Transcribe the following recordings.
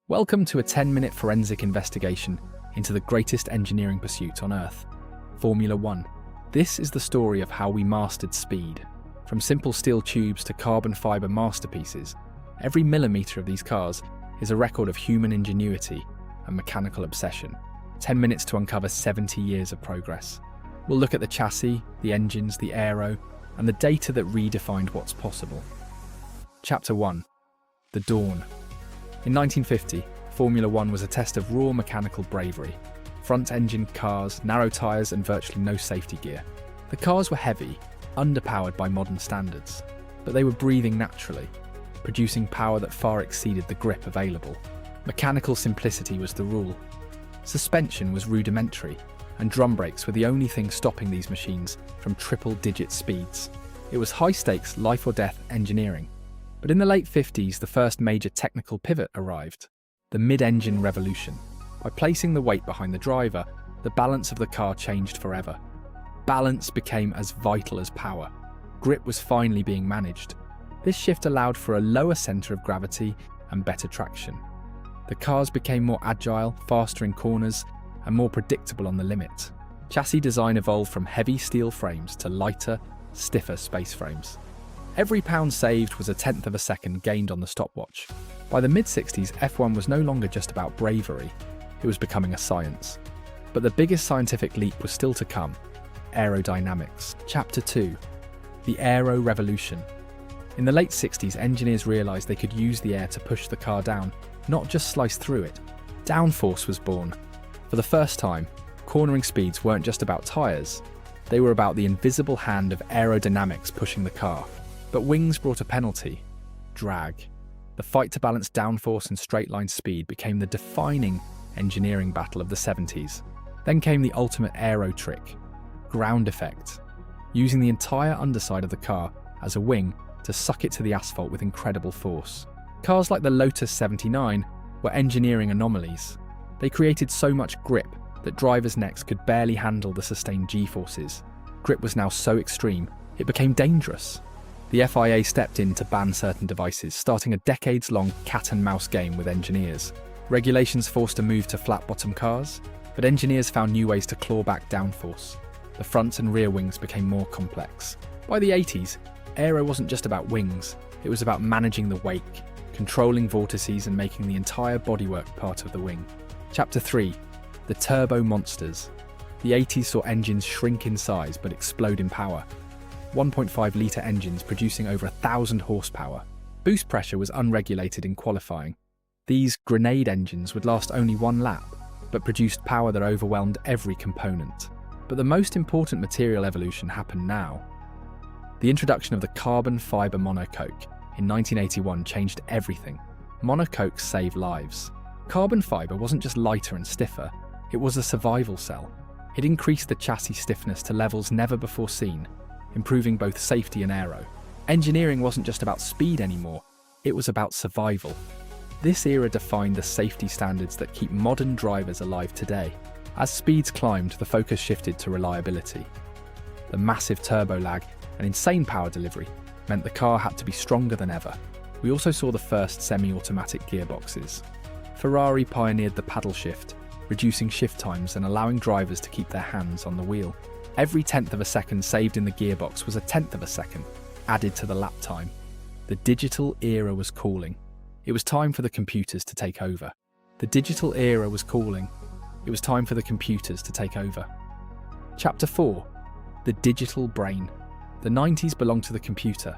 Welcome to a 10-minute forensic investigation into the greatest engineering pursuit on Earth, Formula One. This is the story of how we mastered speed. From simple steel tubes to carbon fibre masterpieces, every millimetre of these cars is a record of human ingenuity and mechanical obsession. 10 minutes to uncover 70 years of progress. We'll look at the chassis, the engines, the aero, and the data that redefined what's possible. Chapter 1. The Dawn. In 1950, Formula One was a test of raw mechanical bravery. Front-engined cars, narrow tyres, and virtually no safety gear. The cars were heavy, underpowered by modern standards, but they were breathing naturally, producing power that far exceeded the grip available. Mechanical simplicity was the rule. Suspension was rudimentary, and drum brakes were the only thing stopping these machines from triple-digit speeds. It was high-stakes, life-or-death engineering. But in the late 50s, the first major technical pivot arrived, the mid-engine revolution. By placing the weight behind the driver, the balance of the car changed forever. Balance became as vital as power. Grip was finally being managed. This shift allowed for a lower centre of gravity and better traction. The cars became more agile, faster in corners, and more predictable on the limit. Chassis design evolved from heavy steel frames to lighter, stiffer space frames. Every pound saved was a tenth of a second gained on the stopwatch. By the mid-60s, F1 was no longer just about bravery, it was becoming a science. But the biggest scientific leap was still to come: aerodynamics. Chapter 2. The Aero Revolution. In the late 60s, engineers realised they could use the air to push the car down, not just slice through it. Downforce was born. For the first time, cornering speeds weren't just about tyres, they were about the invisible hand of aerodynamics pushing the car. But wings brought a penalty: drag. The fight to balance downforce and straight-line speed became the defining engineering battle of the 70s. Then came the ultimate aero trick: ground effect, using the entire underside of the car as a wing to suck it to the asphalt with incredible force. Cars like the Lotus 79 were engineering anomalies. They created so much grip that drivers' necks could barely handle the sustained G-forces. Grip was now so extreme, it became dangerous. The FIA stepped in to ban certain devices, starting a decades-long cat-and-mouse game with engineers. Regulations forced a move to flat-bottom cars, but engineers found new ways to claw back downforce. The front and rear wings became more complex. By the 80s, aero wasn't just about wings, it was about managing the wake, controlling vortices and making the entire bodywork part of the wing. Chapter 3. The Turbo Monsters. The 80s saw engines shrink in size but explode in power. 1.5-litre engines producing over 1,000 horsepower. Boost pressure was unregulated in qualifying. These grenade engines would last only one lap, but produced power that overwhelmed every component. But the most important material evolution happened now. The introduction of the carbon fibre monocoque in 1981 changed everything. Monocoques saved lives. Carbon fibre wasn't just lighter and stiffer, it was a survival cell. It increased the chassis stiffness to levels never before seen, improving both safety and aero. Engineering wasn't just about speed anymore, it was about survival. This era defined the safety standards that keep modern drivers alive today. As speeds climbed, the focus shifted to reliability. The massive turbo lag and insane power delivery meant the car had to be stronger than ever. We also saw the first semi-automatic gearboxes. Ferrari pioneered the paddle shift, reducing shift times and allowing drivers to keep their hands on the wheel. Every tenth of a second saved in the gearbox was a tenth of a second, added to the lap time. The digital era was calling. It was time for the computers to take over. The digital era was calling. It was time for the computers to take over. Chapter 4. The Digital Brain. The 90s belonged to the computer.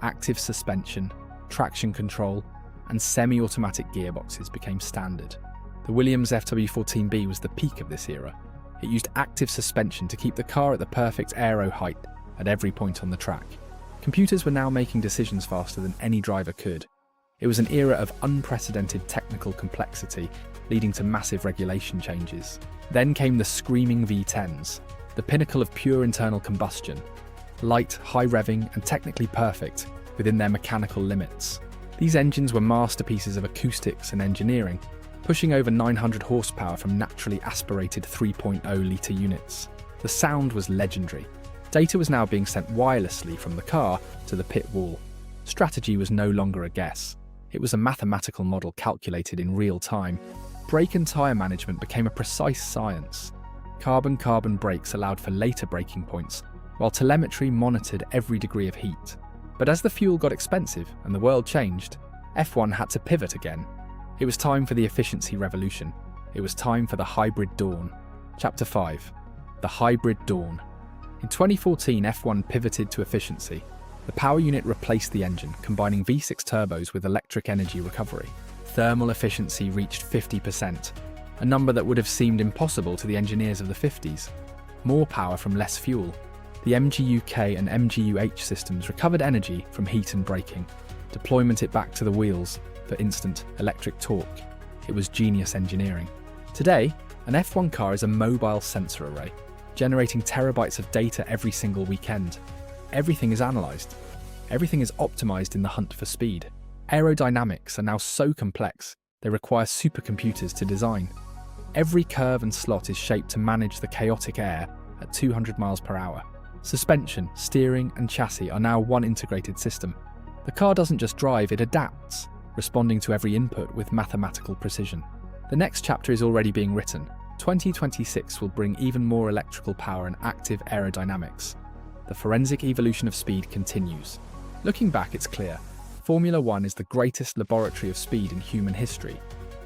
Active suspension, traction control, and semi-automatic gearboxes became standard. The Williams FW14B was the peak of this era. It used active suspension to keep the car at the perfect aero height at every point on the track. Computers were now making decisions faster than any driver could. It was an era of unprecedented technical complexity, leading to massive regulation changes. Then came the screaming V10s, the pinnacle of pure internal combustion. Light, high revving, and technically perfect within their mechanical limits. These engines were masterpieces of acoustics and engineering, pushing over 900 horsepower from naturally aspirated 3.0-litre units. The sound was legendary. Data was now being sent wirelessly from the car to the pit wall. Strategy was no longer a guess. It was a mathematical model calculated in real time. Brake and tyre management became a precise science. Carbon-carbon brakes allowed for later braking points, while telemetry monitored every degree of heat. But as the fuel got expensive and the world changed, F1 had to pivot again. It was time for the efficiency revolution. It was time for the hybrid dawn. Chapter 5. The hybrid dawn. In 2014, F1 pivoted to efficiency. The power unit replaced the engine, combining V6 turbos with electric energy recovery. Thermal efficiency reached 50%, a number that would have seemed impossible to the engineers of the 50s. More power from less fuel. The MGU-K and MGU-H systems recovered energy from heat and braking, deployment it back to the wheels for instant electric torque. It was genius engineering. Today, an F1 car is a mobile sensor array, generating terabytes of data every single weekend. Everything is analysed. Everything is optimised in the hunt for speed. Aerodynamics are now so complex, they require supercomputers to design. Every curve and slot is shaped to manage the chaotic air at 200 miles per hour. Suspension, steering, and chassis are now one integrated system. The car doesn't just drive, it adapts, responding to every input with mathematical precision. The next chapter is already being written. 2026 will bring even more electrical power and active aerodynamics. The forensic evolution of speed continues. Looking back, it's clear. Formula One is the greatest laboratory of speed in human history.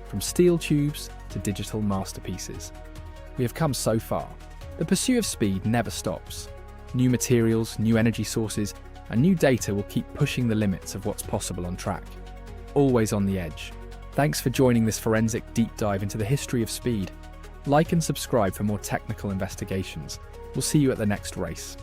From steel tubes to digital masterpieces. We have come so far. The pursuit of speed never stops. New materials, new energy sources, and new data will keep pushing the limits of what's possible on track. Always on the edge. Thanks for joining this forensic deep dive into the history of speed. Like and subscribe for more technical investigations. We'll see you at the next race.